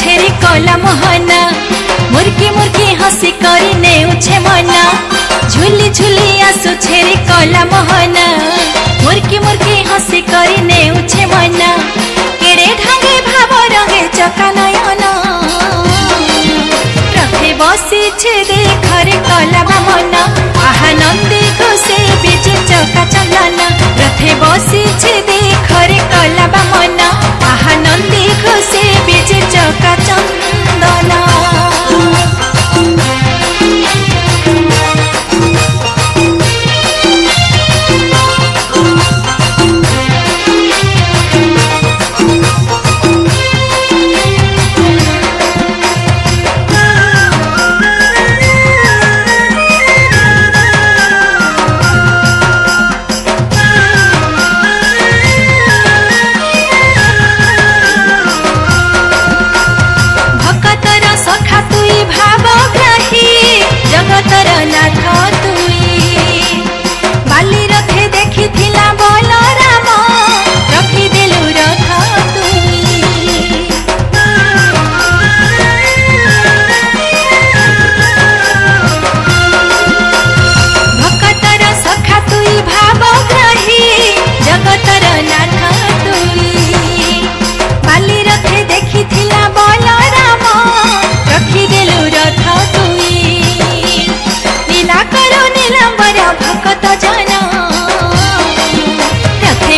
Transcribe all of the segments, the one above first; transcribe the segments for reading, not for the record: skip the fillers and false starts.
छेरी कला मोहना मुर्की मुर्की हसी करी नेउछे मना झुली झुली आसु छेरी कला मोहना मुर्की मुर्की हसी करी नेउछे मना केड़े ढांगे भाव रंगे चका नयना रथे बसी छे देखरे कला मना आहा नंदी घोषे बीजे चका चंदना रथे बसी छे देखरे कला मना आहा नंदी घोषे बीजे चका चंदना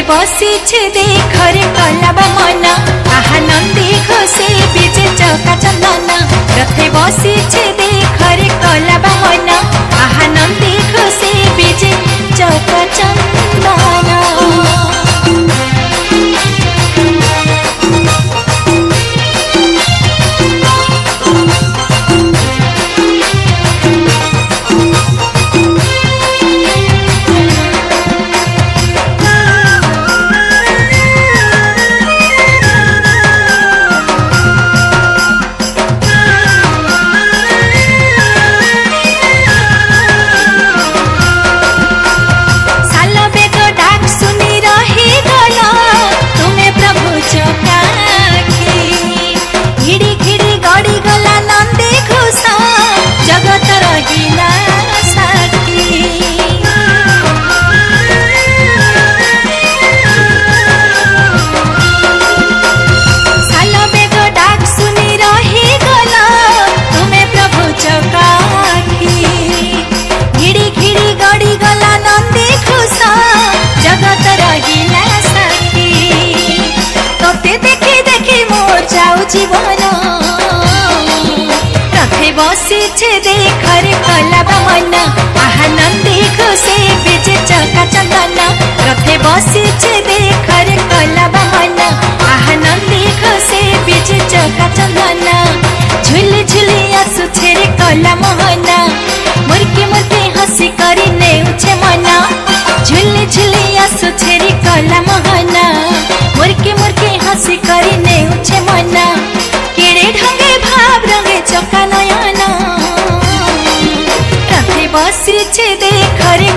बसी छे देखरे कला मना आहा नंदी घोषे बीजे चका चंदना रथे बसी छे देखरे कला मना आहा नंदी घोषे बीजे चका चंदना जीवन रथे बसी छे देखरे कला मना आहा नंदी घोषे बीजे चका चंदना रथे बसी छे देखरे कला मना आहा नंदी घोषे बीजे चका चंदना झुली झुली आसु छेरी कला मोहना मुर्की मुर्की हसी करी नेउछे मना झुली झुली आसु छेरी कला मोहना मुर्की मुर्की हसी करी नेउछे मना केड़े ढंगे भाव रंगे चका नयना रथे बसी छे देखरे